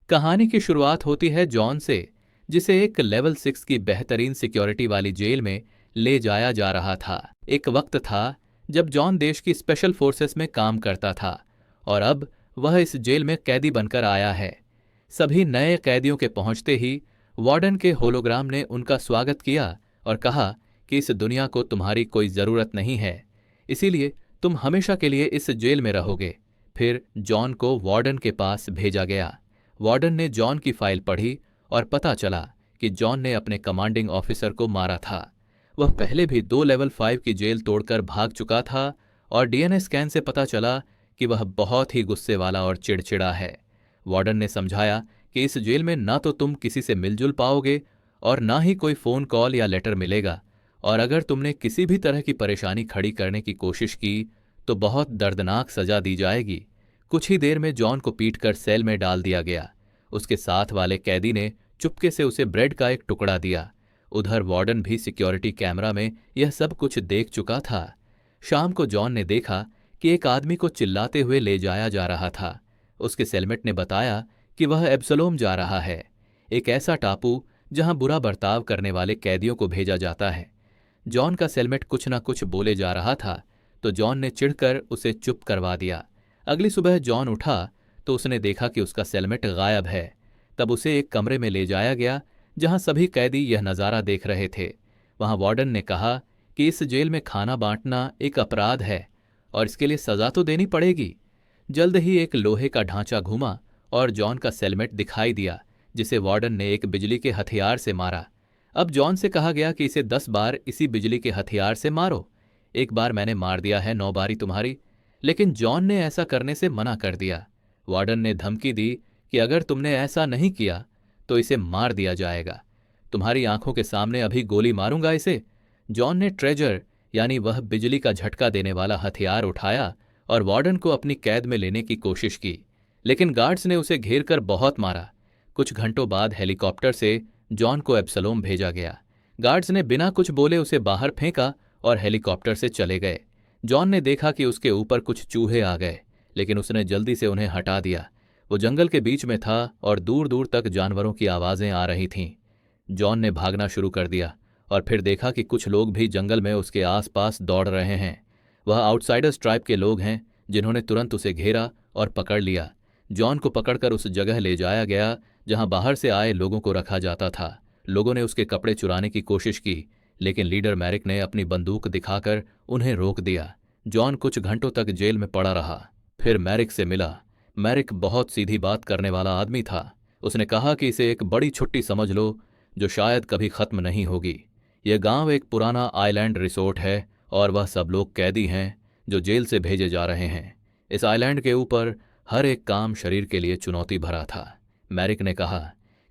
कहानी की शुरुआत होती है जॉन से, जिसे एक लेवल 6 की बेहतरीन सिक्योरिटी वाली जेल में ले जाया जा रहा था। एक वक्त था जब जॉन देश की स्पेशल फोर्सेस में काम करता था और अब वह इस जेल में कैदी बनकर आया है। सभी नए कैदियों के पहुंचते ही वार्डन के होलोग्राम ने उनका स्वागत किया और कहा कि इस दुनिया को तुम्हारी कोई ज़रूरत नहीं है, इसीलिए तुम हमेशा के लिए इस जेल में रहोगे। फिर जॉन को वार्डन के पास भेजा गया। वार्डन ने जॉन की फाइल पढ़ी और पता चला कि जॉन ने अपने कमांडिंग ऑफिसर को मारा था। वह पहले भी 2 लेवल 5 की जेल तोड़कर भाग चुका था और डीएनए स्कैन से पता चला कि वह बहुत ही गुस्से वाला और चिड़चिड़ा है। वार्डन ने समझाया कि इस जेल में ना तो तुम किसी से मिलजुल पाओगे और ना ही कोई फ़ोन कॉल या लेटर मिलेगा, और अगर तुमने किसी भी तरह की परेशानी खड़ी करने की कोशिश की तो बहुत दर्दनाक सजा दी जाएगी। कुछ ही देर में जॉन को पीटकर सेल में डाल दिया गया। उसके साथ वाले कैदी ने चुपके से उसे ब्रेड का एक टुकड़ा दिया। उधर वार्डन भी सिक्योरिटी कैमरा में यह सब कुछ देख चुका था। शाम को जॉन ने देखा कि एक आदमी को चिल्लाते हुए ले जाया जा रहा था। उसके सेलमेट ने बताया कि वह एब्सलोम जा रहा है, एक ऐसा टापू जहां बुरा बर्ताव करने वाले कैदियों को भेजा जाता है। जॉन का सेलमेट कुछ ना कुछ बोले जा रहा था तो जॉन ने चिढ़कर उसे चुप करवा दिया। अगली सुबह जॉन उठा तो उसने देखा कि उसका सेलमेट गायब है। तब उसे एक कमरे में ले जाया गया जहां सभी कैदी यह नज़ारा देख रहे थे। वहां वार्डन ने कहा कि इस जेल में खाना बांटना एक अपराध है और इसके लिए सजा तो देनी पड़ेगी। जल्द ही एक लोहे का ढांचा घूमा और जॉन का सेलमेट दिखाई दिया, जिसे वार्डन ने एक बिजली के हथियार से मारा। अब जॉन से कहा गया कि इसे 10 बार इसी बिजली के हथियार से मारो। एक बार मैंने मार दिया है, 9 बारी तुम्हारी। लेकिन जॉन ने ऐसा करने से मना कर दिया। वार्डन ने धमकी दी कि अगर तुमने ऐसा नहीं किया तो इसे मार दिया जाएगा। तुम्हारी आंखों के सामने अभी गोली मारूंगा इसे। जॉन ने ट्रेजर यानी वह बिजली का झटका देने वाला हथियार उठाया और वार्डन को अपनी कैद में लेने की कोशिश की, लेकिन गार्ड्स ने उसे घेर कर बहुत मारा। कुछ घंटों बाद हेलीकॉप्टर से जॉन को एब्सलोम भेजा गया। गार्ड्स ने बिना कुछ बोले उसे बाहर फेंका और हेलीकॉप्टर से चले गए। जॉन ने देखा कि उसके ऊपर कुछ चूहे आ गए, लेकिन उसने जल्दी से उन्हें हटा दिया। वो जंगल के बीच में था और दूर दूर तक जानवरों की आवाज़ें आ रही थीं। जॉन ने भागना शुरू कर दिया और फिर देखा कि कुछ लोग भी जंगल में उसके आसपास दौड़ रहे हैं। वह आउटसाइडर्स ट्राइब के लोग हैं, जिन्होंने तुरंत उसे घेरा और पकड़ लिया। जॉन को पकड़कर उस जगह ले जाया गया जहां बाहर से आए लोगों को रखा जाता था। लोगों ने उसके कपड़े चुराने की कोशिश की, लेकिन लीडर मैरिक ने अपनी बंदूक दिखाकर उन्हें रोक दिया। जॉन कुछ घंटों तक जेल में पड़ा रहा, फिर मैरिक से मिला। मैरिक बहुत सीधी बात करने वाला आदमी था। उसने कहा कि इसे एक बड़ी छुट्टी समझ लो जो शायद कभी खत्म नहीं होगी। यह गांव एक पुराना आइलैंड रिसोर्ट है और वह सब लोग कैदी हैं जो जेल से भेजे जा रहे हैं। इस आइलैंड के ऊपर हर एक काम शरीर के लिए चुनौती भरा था। मैरिक ने कहा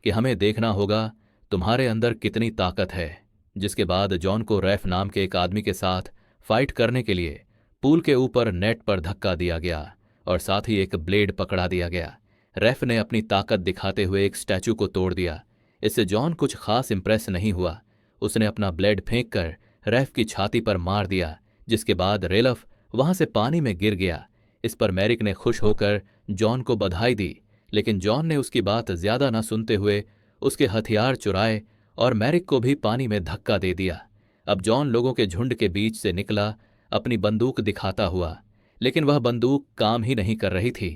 कि हमें देखना होगा तुम्हारे अंदर कितनी ताकत है। जिसके बाद जॉन को रैफ नाम के एक आदमी के साथ फाइट करने के लिए पूल के ऊपर नेट पर धक्का दिया गया और साथ ही एक ब्लेड पकड़ा दिया गया। रैफ ने अपनी ताकत दिखाते हुए एक स्टैचू को तोड़ दिया। इससे जॉन कुछ खास इंप्रेस नहीं हुआ। उसने अपना ब्लेड फेंककर रैफ की छाती पर मार दिया, जिसके बाद रेलफ वहां से पानी में गिर गया। इस पर मैरिक ने खुश होकर जॉन को बधाई दी, लेकिन जॉन ने उसकी बात ज्यादा न सुनते हुए उसके हथियार चुराए और मैरिक को भी पानी में धक्का दे दिया। अब जॉन लोगों के झुंड के बीच से निकला, अपनी बंदूक दिखाता हुआ, लेकिन वह बंदूक काम ही नहीं कर रही थी।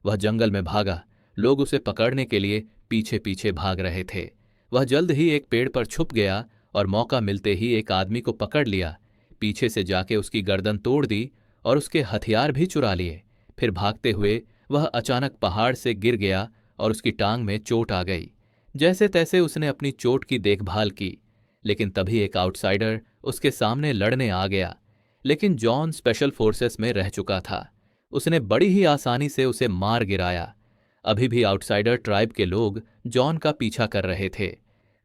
वह जंगल में भागा। लोग उसे पकड़ने के लिए पीछे पीछे भाग रहे थे। वह जल्द ही एक पेड़ पर छुप गया और मौका मिलते ही एक आदमी को पकड़ लिया। पीछे से जाके उसकी गर्दन तोड़ दी और उसके हथियार भी चुरा लिए। फिर भागते हुए वह अचानक पहाड़ से गिर गया और उसकी टांग में चोट आ गई। जैसे तैसे उसने अपनी चोट की देखभाल की, लेकिन तभी एक आउटसाइडर उसके सामने लड़ने आ गया। लेकिन जॉन स्पेशल फोर्सेस में रह चुका था। उसने बड़ी ही आसानी से उसे मार गिराया। अभी भी आउटसाइडर ट्राइब के लोग जॉन का पीछा कर रहे थे।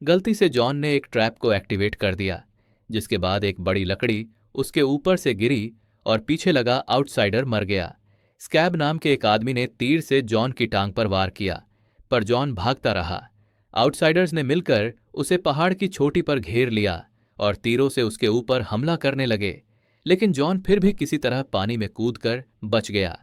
गलती से जॉन ने एक ट्रैप को एक्टिवेट कर दिया, जिसके बाद एक बड़ी लकड़ी उसके ऊपर से गिरी और पीछे लगा आउटसाइडर मर गया। स्कैब नाम के एक आदमी ने तीर से जॉन की टांग पर वार किया, पर जॉन भागता रहा। आउटसाइडर्स ने मिलकर उसे पहाड़ की चोटी पर घेर लिया और तीरों से उसके ऊपर हमला करने लगे, लेकिन जॉन फिर भी किसी तरह पानी में कूदकर बच गया।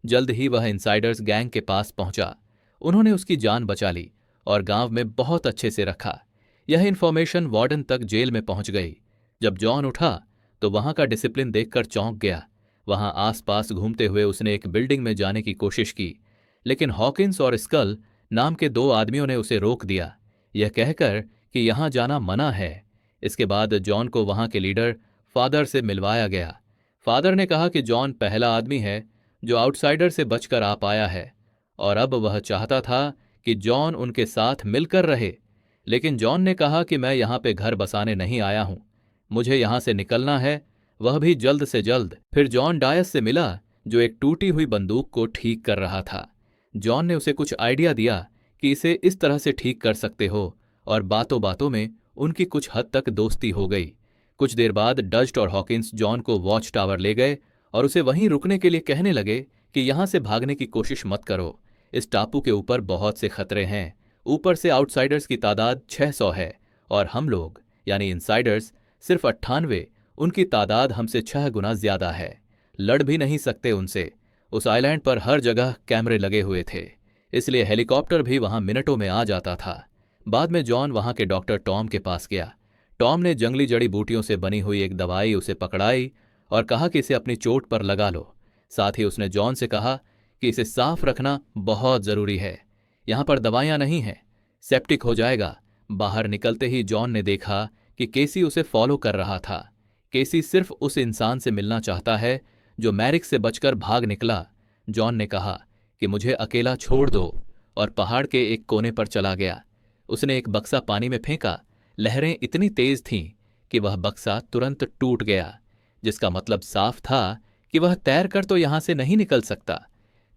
जल्द ही वह इनसाइडर्स गैंग के पास पहुंचा। उन्होंने उसकी जान बचा ली और गांव में बहुत अच्छे से रखा। यह इन्फॉर्मेशन वार्डन तक जेल में पहुंच गई। जब जॉन उठा तो वहां का डिसिप्लिन देखकर चौंक गया। वहां आसपास घूमते हुए उसने एक बिल्डिंग में जाने की कोशिश की, लेकिन हॉकिंस और स्कल नाम के दो आदमियों ने उसे रोक दिया, यह कहकर कि यहां जाना मना है। इसके बाद जॉन को वहां के लीडर फादर से मिलवाया गया। फादर ने कहा कि जॉन पहला आदमी है जो आउटसाइडर से बचकर आ पाया है और अब वह चाहता था कि जॉन उनके साथ मिलकर रहे। लेकिन जॉन ने कहा कि मैं यहां पे घर बसाने नहीं आया हूं, मुझे यहां से निकलना है, वह भी जल्द से जल्द। फिर जॉन डायस से मिला जो एक टूटी हुई बंदूक को ठीक कर रहा था। जॉन ने उसे कुछ आइडिया दिया कि इसे इस तरह से ठीक कर सकते हो, और बातों बातों में उनकी कुछ हद तक दोस्ती हो गई। कुछ देर बाद डस्ट और हॉकिंस जॉन को वॉच टावर ले गए और उसे वहीं रुकने के लिए कहने लगे कि यहां से भागने की कोशिश मत करो, इस टापू के ऊपर बहुत से खतरे हैं। ऊपर से आउटसाइडर्स की तादाद 600 है और हम लोग यानी इनसाइडर्स सिर्फ 98, उनकी तादाद हमसे 6 गुना ज्यादा है। लड़ भी नहीं सकते उनसे। उस आइलैंड पर हर जगह कैमरे लगे हुए थे, इसलिए हेलीकॉप्टर भी वहां मिनटों में आ जाता था। बाद में जॉन वहां के डॉक्टर टॉम के पास गया। टॉम ने जंगली जड़ी बूटियों से बनी हुई एक दवाई उसे पकड़ाई और कहा कि इसे अपनी चोट पर लगा लो। साथ ही उसने जॉन से कहा कि इसे साफ रखना बहुत जरूरी है, यहां पर दवाइयां नहीं हैं, सेप्टिक हो जाएगा। बाहर निकलते ही जॉन ने देखा कि केसी उसे फॉलो कर रहा था। केसी सिर्फ उस इंसान से मिलना चाहता है जो मैरिक से बचकर भाग निकला। जॉन ने कहा कि मुझे अकेला छोड़ दो और पहाड़ के एक कोने पर चला गया। उसने एक बक्सा पानी में फेंका। लहरें इतनी तेज थीं कि वह बक्सा तुरंत टूट गया, जिसका मतलब साफ था कि वह तैरकर तो यहां से नहीं निकल सकता।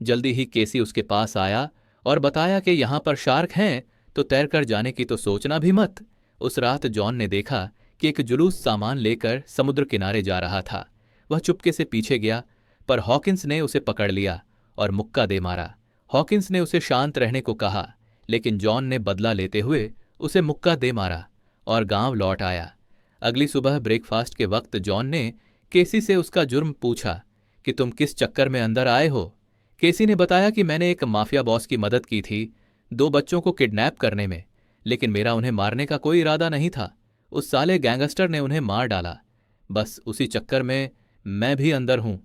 जल्दी ही केसी उसके पास आया और बताया कि यहां पर शार्क हैं, तो तैरकर जाने की तो सोचना भी मत। उस रात जॉन ने देखा कि एक जुलूस सामान लेकर समुद्र किनारे जा रहा था। वह चुपके से पीछे गया, पर हॉकिंस ने उसे पकड़ लिया और मुक्का दे मारा। हॉकिंस ने उसे शांत रहने को कहा, लेकिन जॉन ने बदला लेते हुए उसे मुक्का दे मारा और गांव लौट आया। अगली सुबह ब्रेकफास्ट के वक्त जॉन ने केसी से उसका जुर्म पूछा कि तुम किस चक्कर में अंदर आए हो। केसी ने बताया कि मैंने एक माफिया बॉस की मदद की थी 2 बच्चों को किडनैप करने में, लेकिन मेरा उन्हें मारने का कोई इरादा नहीं था। उस साले गैंगस्टर ने उन्हें मार डाला, बस उसी चक्कर में मैं भी अंदर हूं।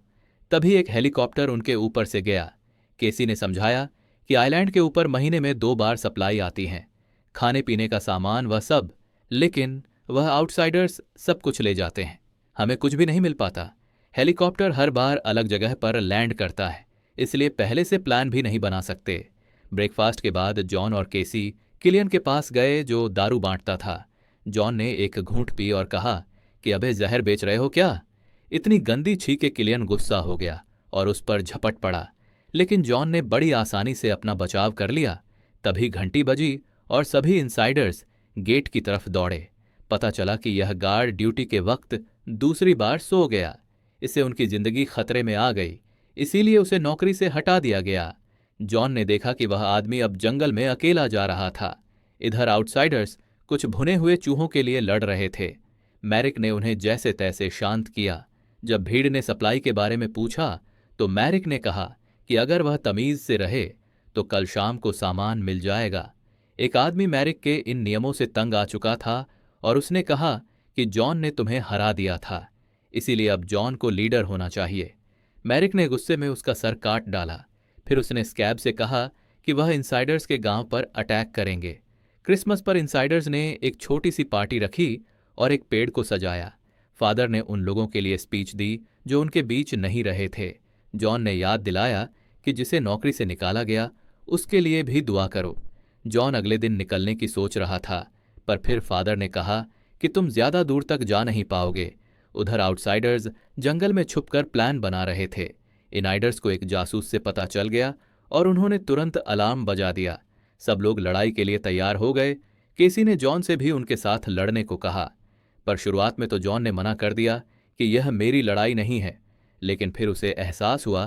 तभी एक हेलीकॉप्टर उनके ऊपर से गया। केसी ने समझाया कि आइलैंड के ऊपर महीने में 2 बार सप्लाई आती हैं, खाने पीने का सामान वह सब, लेकिन वह आउटसाइडर्स सब कुछ ले जाते हैं, हमें कुछ भी नहीं मिल पाता। हेलीकॉप्टर हर बार अलग जगह पर लैंड करता है, इसलिए पहले से प्लान भी नहीं बना सकते। ब्रेकफास्ट के बाद जॉन और केसी किलियन के पास गए जो दारू बांटता था। जॉन ने एक घूंट पी और कहा कि अबे जहर बेच रहे हो क्या। इतनी गंदी छी के किलियन गुस्सा हो गया और उस पर झपट पड़ा, लेकिन जॉन ने बड़ी आसानी से अपना बचाव कर लिया। तभी घंटी बजी और सभी इनसाइडर्स गेट की तरफ दौड़े। पता चला कि यह गार्ड ड्यूटी के वक्त दूसरी बार सो गया। इससे उनकी जिंदगी खतरे में आ गई, इसीलिए उसे नौकरी से हटा दिया गया। जॉन ने देखा कि वह आदमी अब जंगल में अकेला जा रहा था। इधर आउटसाइडर्स कुछ भुने हुए चूहों के लिए लड़ रहे थे। मैरिक ने उन्हें जैसे तैसे शांत किया। जब भीड़ ने सप्लाई के बारे में पूछा तो मैरिक ने कहा कि अगर वह तमीज से रहे तो कल शाम को सामान मिल जाएगा। एक आदमी मैरिक के इन नियमों से तंग आ चुका था और उसने कहा कि जॉन ने तुम्हें हरा दिया था, इसीलिए अब जॉन को लीडर होना चाहिए। मैरिक ने गुस्से में उसका सर काट डाला। फिर उसने स्कैब से कहा कि वह इनसाइडर्स के गांव पर अटैक करेंगे। क्रिसमस पर इनसाइडर्स ने एक छोटी सी पार्टी रखी और एक पेड़ को सजाया। फादर ने उन लोगों के लिए स्पीच दी जो उनके बीच नहीं रहे थे। जॉन ने याद दिलाया कि जिसे नौकरी से निकाला गया उसके लिए भी दुआ करो। जॉन अगले दिन निकलने की सोच रहा था, पर फिर फादर ने कहा कि तुम ज्यादा दूर तक जा नहीं पाओगे। उधर आउटसाइडर्स जंगल में छुपकर प्लान बना रहे थे। इनाइडर्स को एक जासूस से पता चल गया और उन्होंने तुरंत अलार्म बजा दिया। सब लोग लड़ाई के लिए तैयार हो गए। केसी ने जॉन से भी उनके साथ लड़ने को कहा, पर शुरुआत में तो जॉन ने मना कर दिया कि यह मेरी लड़ाई नहीं है। लेकिन फिर उसे एहसास हुआ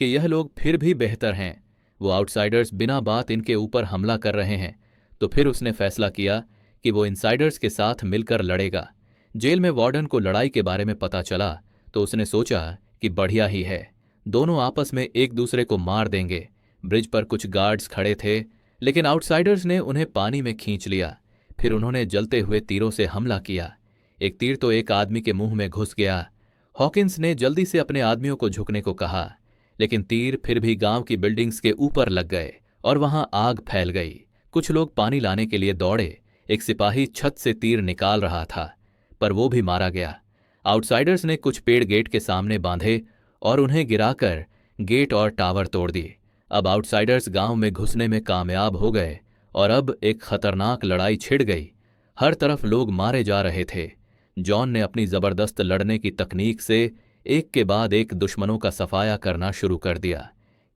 कि यह लोग फिर भी बेहतर हैं। वो आउटसाइडर्स बिना बात इनके ऊपर हमला कर रहे हैं। तो फिर उसने फैसला किया कि वो इनसाइडर्स के साथ मिलकर लड़ेगा। जेल में वार्डन को लड़ाई के बारे में पता चला तो उसने सोचा कि बढ़िया ही है, दोनों आपस में एक दूसरे को मार देंगे। ब्रिज पर कुछ गार्ड्स खड़े थे लेकिन आउटसाइडर्स ने उन्हें पानी में खींच लिया। फिर उन्होंने जलते हुए तीरों से हमला किया। एक तीर तो एक आदमी के मुंह में घुस गया। हॉकिंस ने जल्दी से अपने आदमियों को झुकने को कहा, लेकिन तीर फिर भी गांव की बिल्डिंग्स के ऊपर लग गए और वहां आग फैल गई। कुछ लोग पानी लाने के लिए दौड़े। एक सिपाही छत से तीर निकाल रहा था, पर वो भी मारा गया। आउटसाइडर्स ने कुछ पेड़ गेट के सामने बांधे और उन्हें गिराकर गेट और टावर तोड़ दिए। अब आउटसाइडर्स गांव में घुसने में कामयाब हो गए और अब एक खतरनाक लड़ाई छिड़ गई। हर तरफ लोग मारे जा रहे थे। जॉन ने अपनी जबरदस्त लड़ने की तकनीक से एक के बाद एक दुश्मनों का सफाया करना शुरू कर दिया।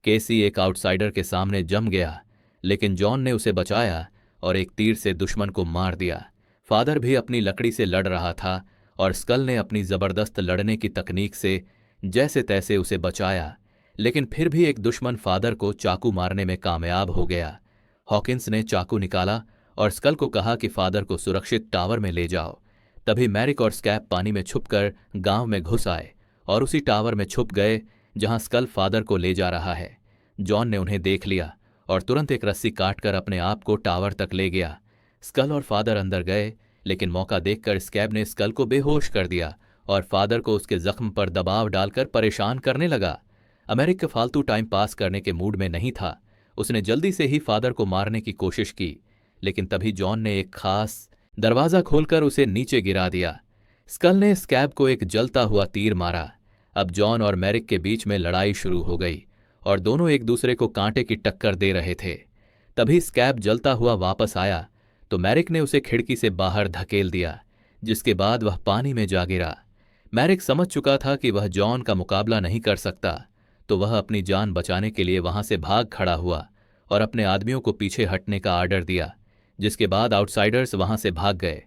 केसी एक आउटसाइडर के सामने जम गया, लेकिन जॉन ने उसे बचाया और एक तीर से दुश्मन को मार दिया। फादर भी अपनी लकड़ी से लड़ रहा था और स्कल ने अपनी जबरदस्त लड़ने की तकनीक से जैसे तैसे उसे बचाया, लेकिन फिर भी एक दुश्मन फादर को चाकू मारने में कामयाब हो गया। हॉकिंस ने चाकू निकाला और स्कल को कहा कि फादर को सुरक्षित टावर में ले जाओ। तभी मैरिक और स्कैप पानी में छुपकर गांव में घुस आए और उसी टावर में छुप गए जहां स्कल फादर को ले जा रहा है। जॉन ने उन्हें देख लिया और तुरंत एक रस्सी काटकर अपने आप को टावर तक ले गया। स्कल और फादर अंदर गए, लेकिन मौका देखकर स्कैब ने स्कल को बेहोश कर दिया और फादर को उसके जख्म पर दबाव डालकर परेशान करने लगा। अमेरिक फालतू टाइम पास करने के मूड में नहीं था। उसने जल्दी से ही फादर को मारने की कोशिश की, लेकिन तभी जॉन ने एक खास दरवाजा खोलकर उसे नीचे गिरा दिया। स्कल ने स्कैब को एक जलता हुआ तीर मारा। अब जॉन और मैरिक के बीच में लड़ाई शुरू हो गई और दोनों एक दूसरे को कांटे की टक्कर दे रहे थे। तभी स्कैब जलता हुआ वापस आया तो मैरिक ने उसे खिड़की से बाहर धकेल दिया, जिसके बाद वह पानी में जा गिरा। मैरिक समझ चुका था कि वह जॉन का मुकाबला नहीं कर सकता, तो वह अपनी जान बचाने के लिए वहां से भाग खड़ा हुआ और अपने आदमियों को पीछे हटने का आर्डर दिया, जिसके बाद आउटसाइडर्स वहां से भाग गए।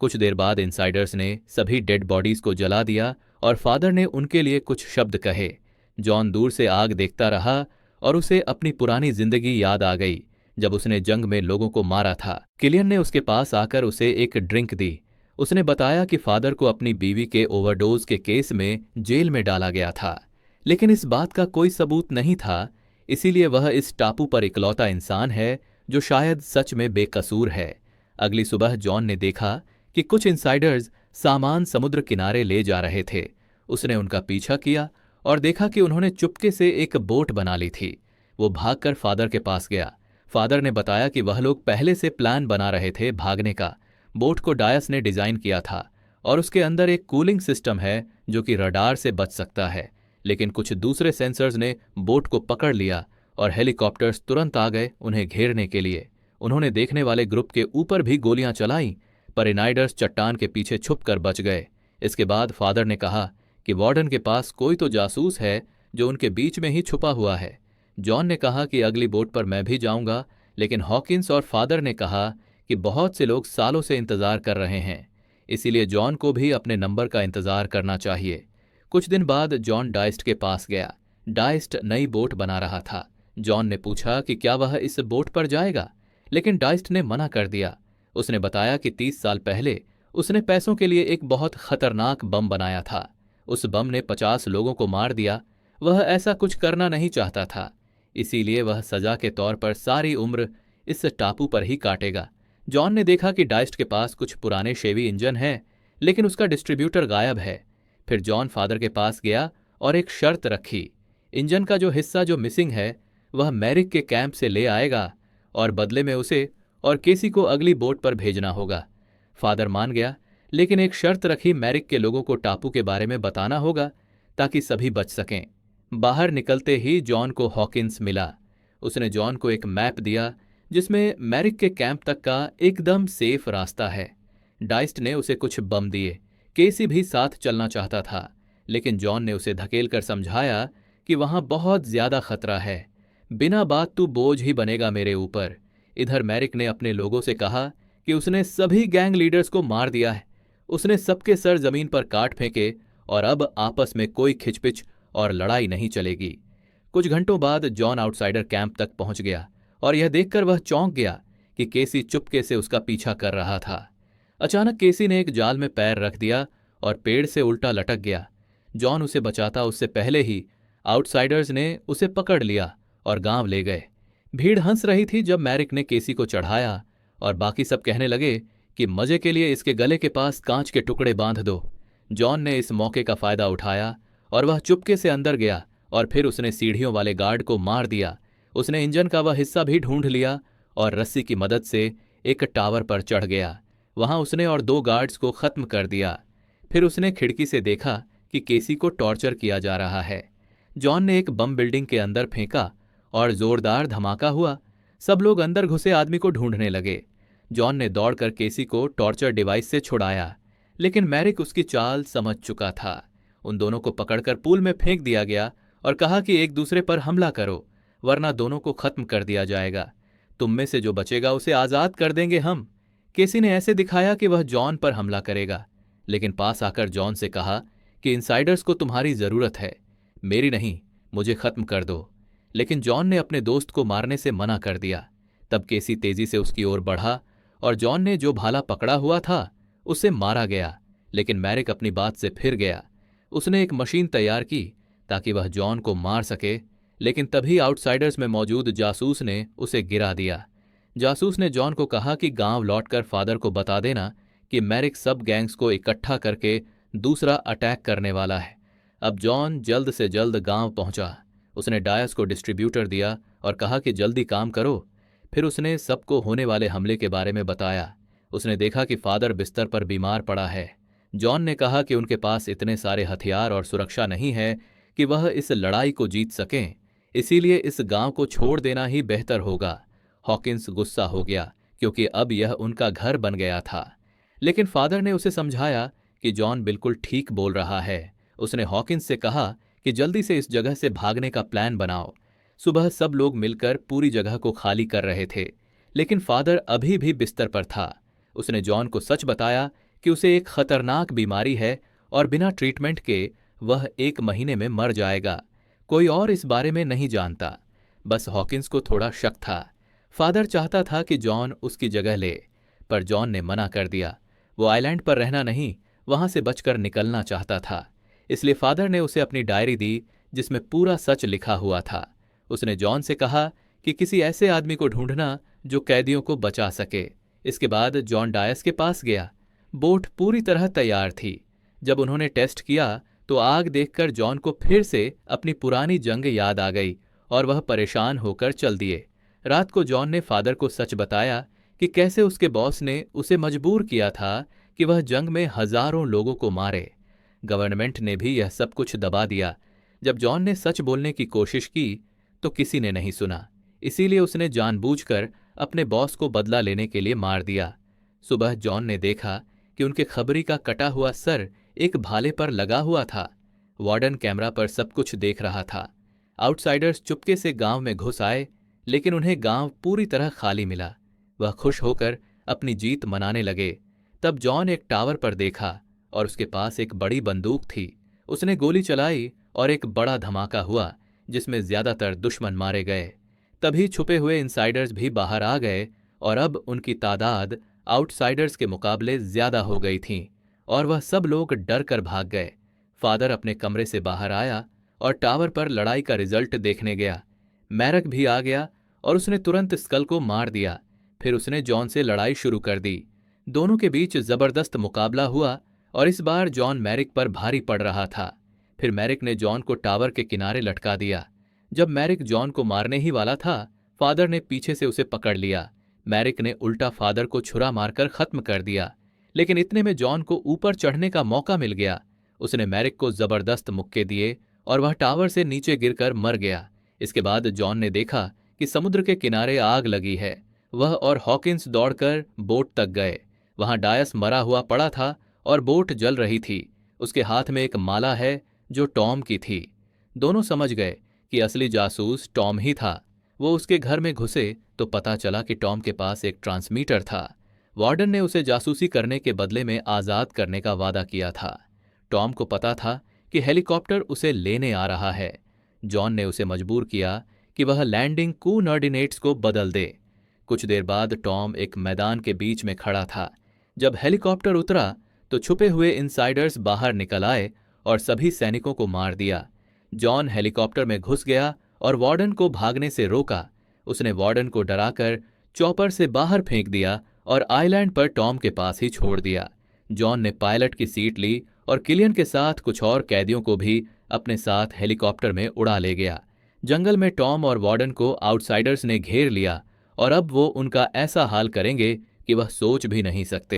कुछ देर बाद इनसाइडर्स ने सभी डेड बॉडीज को जला दिया और फादर ने उनके लिए कुछ शब्द कहे। जॉन दूर से आग देखता रहा और उसे अपनी पुरानी जिंदगी याद आ गई, जब उसने जंग में लोगों को मारा था। किलियन ने उसके पास आकर उसे एक ड्रिंक दी। उसने बताया कि फादर को अपनी बीवी के ओवरडोज के केस में जेल में डाला गया था, लेकिन इस बात का कोई सबूत नहीं था। इसीलिए वह इस टापू पर इकलौता इंसान है जो शायद सच में बेकसूर है। अगली सुबह जॉन ने देखा कि कुछ इनसाइडर्स सामान समुद्र किनारे ले जा रहे थे। उसने उनका पीछा किया और देखा कि उन्होंने चुपके से एक बोट बना ली थी। वो भागकर फादर के पास गया। फादर ने बताया कि वह लोग पहले से प्लान बना रहे थे भागने का। बोट को डायस ने डिजाइन किया था और उसके अंदर एक कूलिंग सिस्टम है जो कि रडार से बच सकता है, लेकिन कुछ दूसरे सेंसर्स ने बोट को पकड़ लिया और हेलीकॉप्टर्स तुरंत आ गए उन्हें घेरने के लिए। उन्होंने देखने वाले ग्रुप के ऊपर भी गोलियां चलाईं, पर इनाइडर्स चट्टान के पीछे छुपकर बच गए। इसके बाद फादर ने कहा कि वार्डन के पास कोई तो जासूस है जो उनके बीच में ही छुपा हुआ है। जॉन ने कहा कि अगली बोट पर मैं भी जाऊंगा, लेकिन हॉकिंस और फादर ने कहा कि बहुत से लोग सालों से इंतजार कर रहे हैं, इसीलिए जॉन को भी अपने नंबर का इंतजार करना चाहिए। कुछ दिन बाद जॉन डाइस्ट के पास गया। डाइस्ट नई बोट बना रहा था। जॉन ने पूछा कि क्या वह इस बोट पर जाएगा, लेकिन डाइस्ट ने मना कर दिया। उसने बताया कि 30 साल पहले उसने पैसों के लिए एक बहुत खतरनाक बम बनाया था। उस बम ने 50 लोगों को मार दिया। वह ऐसा कुछ करना नहीं चाहता था, इसीलिए वह सजा के तौर पर सारी उम्र इस टापू पर ही काटेगा। जॉन ने देखा कि डाइस्ट के पास कुछ पुराने शेवी इंजन हैं, लेकिन उसका डिस्ट्रीब्यूटर गायब है। फिर जॉन फादर के पास गया और एक शर्त रखी। इंजन का जो हिस्सा जो मिसिंग है वह मैरिक के कैंप से ले आएगा और बदले में उसे और केसी को अगली बोट पर भेजना होगा। फादर मान गया, लेकिन एक शर्त रखी, मैरिक के लोगों को टापू के बारे में बताना होगा ताकि सभी बच सकें। बाहर निकलते ही जॉन को हॉकिंस मिला। उसने जॉन को एक मैप दिया जिसमें मैरिक के कैंप तक का एकदम सेफ रास्ता है। डाइस्ट ने उसे कुछ बम दिए। केसी भी साथ चलना चाहता था, लेकिन जॉन ने उसे धकेल कर समझाया कि वहां बहुत ज्यादा खतरा है। बिना बात तू बोझ ही बनेगा मेरे ऊपर। इधर मैरिक ने अपने लोगों से कहा कि उसने सभी गैंग लीडर्स को मार दिया है। उसने सबके सर जमीन पर काट फेंके और अब आपस में कोई खिचपिच और लड़ाई नहीं चलेगी। कुछ घंटों बाद जॉन आउटसाइडर कैंप तक पहुंच गया और यह देखकर वह चौंक गया कि केसी चुपके से उसका पीछा कर रहा था। अचानक केसी ने एक जाल में पैर रख दिया और पेड़ से उल्टा लटक गया। जॉन उसे बचाता उससे पहले ही आउटसाइडर्स ने उसे पकड़ लिया और गांव ले गए। भीड़ हंस रही थी जब मैरिक ने केसी को चढ़ाया और बाकी सब कहने लगे कि मजे के लिए इसके गले के पास कांच के टुकड़े बांध दो। जॉन ने इस मौके का फायदा उठाया और वह चुपके से अंदर गया और फिर उसने सीढ़ियों वाले गार्ड को मार दिया। उसने इंजन का वह हिस्सा भी ढूंढ लिया और रस्सी की मदद से एक टावर पर चढ़ गया। वहां उसने और 2 गार्ड्स को खत्म कर दिया। फिर उसने खिड़की से देखा कि केसी को टॉर्चर किया जा रहा है। जॉन ने एक बम बिल्डिंग के अंदर फेंका और जोरदार धमाका हुआ। सब लोग अंदर घुसे आदमी को ढूंढने लगे। जॉन ने दौड़कर केसी को टॉर्चर डिवाइस से छुड़ाया, लेकिन मैरिक उसकी चाल समझ चुका था। उन दोनों को पकड़कर पूल में फेंक दिया गया और कहा कि एक दूसरे पर हमला करो, वरना दोनों को खत्म कर दिया जाएगा। तुम में से जो बचेगा उसे आजाद कर देंगे हम। केसी ने ऐसे दिखाया कि वह जॉन पर हमला करेगा, लेकिन पास आकर जॉन से कहा कि इनसाइडर्स को तुम्हारी जरूरत है, मेरी नहीं, मुझे खत्म कर दो। लेकिन जॉन ने अपने दोस्त को मारने से मना कर दिया। तब केसी तेजी से उसकी ओर बढ़ा और जॉन ने जो भाला पकड़ा हुआ था उसे मारा गया, लेकिन मैरिक अपनी बात से फिर गया। उसने एक मशीन तैयार की ताकि वह जॉन को मार सके, लेकिन तभी आउटसाइडर्स में मौजूद जासूस ने उसे गिरा दिया। जासूस ने जॉन को कहा कि गांव लौटकर फादर को बता देना कि मैरिक सब गैंग्स को इकट्ठा करके दूसरा अटैक करने वाला है। अब जॉन जल्द से जल्द गांव पहुंचा। उसने डायस को डिस्ट्रीब्यूटर दिया और कहा कि जल्दी काम करो। फिर उसने सबको होने वाले हमले के बारे में बताया। उसने देखा कि फादर बिस्तर पर बीमार पड़ा है। जॉन ने कहा कि उनके पास इतने सारे हथियार और सुरक्षा नहीं है कि वह इस लड़ाई को जीत सकें, इसीलिए इस गांव को छोड़ देना ही बेहतर होगा। हॉकिंस गुस्सा हो गया क्योंकि अब यह उनका घर बन गया था, लेकिन फादर ने उसे समझाया कि जॉन बिल्कुल ठीक बोल रहा है। उसने हॉकिंस से कहा कि जल्दी से इस जगह से भागने का प्लान बनाओ। सुबह सब लोग मिलकर पूरी जगह को खाली कर रहे थे, लेकिन फादर अभी भी बिस्तर पर था। उसने जॉन को सच बताया कि उसे एक खतरनाक बीमारी है और बिना ट्रीटमेंट के वह 1 महीने में मर जाएगा। कोई और इस बारे में नहीं जानता, बस हॉकिंस को थोड़ा शक था। फादर चाहता था कि जॉन उसकी जगह ले, पर जॉन ने मना कर दिया। वो आइलैंड पर रहना नहीं, वहां से बचकर निकलना चाहता था। इसलिए फादर ने उसे अपनी डायरी दी जिसमें पूरा सच लिखा हुआ था। उसने जॉन से कहा कि किसी ऐसे आदमी को ढूंढना जो कैदियों को बचा सके। इसके बाद जॉन डायस के पास गया। बोट पूरी तरह तैयार थी। जब उन्होंने टेस्ट किया तो आग देखकर जॉन को फिर से अपनी पुरानी जंग याद आ गई और वह परेशान होकर चल दिए। रात को जॉन ने फादर को सच बताया कि कैसे उसके बॉस ने उसे मजबूर किया था कि वह जंग में हजारों लोगों को मारे। गवर्नमेंट ने भी यह सब कुछ दबा दिया। जब जॉन ने सच बोलने की कोशिश की तो किसी ने नहीं सुना, इसीलिए उसने जानबूझकर अपने बॉस को बदला लेने के लिए मार दिया। सुबह जॉन ने देखा कि उनके खबरी का कटा हुआ सर एक भाले पर लगा हुआ था। वार्डन कैमरा पर सब कुछ देख रहा था। आउटसाइडर्स चुपके से गांव में घुस आए, लेकिन उन्हें गांव पूरी तरह खाली मिला। वह खुश होकर अपनी जीत मनाने लगे। तब जॉन एक टावर पर देखा और उसके पास एक बड़ी बंदूक थी। उसने गोली चलाई और एक बड़ा धमाका हुआ जिसमें ज्यादातर दुश्मन मारे गए। तभी छुपे हुए इनसाइडर्स भी बाहर आ गए और अब उनकी तादाद आउटसाइडर्स के मुकाबले ज्यादा हो गई थी और वह सब लोग डर कर भाग गए। फादर अपने कमरे से बाहर आया और टावर पर लड़ाई का रिजल्ट देखने गया। मैरक भी आ गया और उसने तुरंत स्कल को मार दिया। फिर उसने जॉन से लड़ाई शुरू कर दी। दोनों के बीच जबरदस्त मुकाबला हुआ और इस बार जॉन मैरिक पर भारी पड़ रहा था। फिर मैरिक ने जॉन को टावर के किनारे लटका दिया। जब मैरिक जॉन को मारने ही वाला था, फादर ने पीछे से उसे पकड़ लिया। मैरिक ने उल्टा फादर को छुरा मारकर खत्म कर दिया, लेकिन इतने में जॉन को ऊपर चढ़ने का मौका मिल गया। उसने मैरिक को जबरदस्त मुक्के दिए और वह टावर से नीचे गिरकर मर गया। इसके बाद जॉन ने देखा कि समुद्र के किनारे आग लगी है। वह और हॉकिंस दौड़कर बोट तक गए। वहां डायस मरा हुआ पड़ा था और बोट जल रही थी। उसके हाथ में एक माला है जो टॉम की थी। दोनों समझ गए कि असली जासूस टॉम ही था। वो उसके घर में घुसे तो पता चला कि टॉम के पास एक ट्रांसमीटर था। वार्डन ने उसे जासूसी करने के बदले में आज़ाद करने का वादा किया था। टॉम को पता था कि हेलीकॉप्टर उसे लेने आ रहा है। जॉन ने उसे मजबूर किया कि वह लैंडिंग कोऑर्डिनेट्स को बदल दे। कुछ देर बाद टॉम एक मैदान के बीच में खड़ा था। जब हेलीकॉप्टर उतरा तो छुपे हुए इनसाइडर्स बाहर निकल आए और सभी सैनिकों को मार दिया। जॉन हेलीकॉप्टर में घुस गया और वार्डन को भागने से रोका। उसने वार्डन को डराकर चॉपर से बाहर फेंक दिया और आइलैंड पर टॉम के पास ही छोड़ दिया। जॉन ने पायलट की सीट ली और किलियन के साथ कुछ और कैदियों को भी अपने साथ हेलीकॉप्टर में उड़ा ले गया। जंगल में टॉम और वार्डन को आउटसाइडर्स ने घेर लिया और अब वो उनका ऐसा हाल करेंगे कि वह सोच भी नहीं सकते।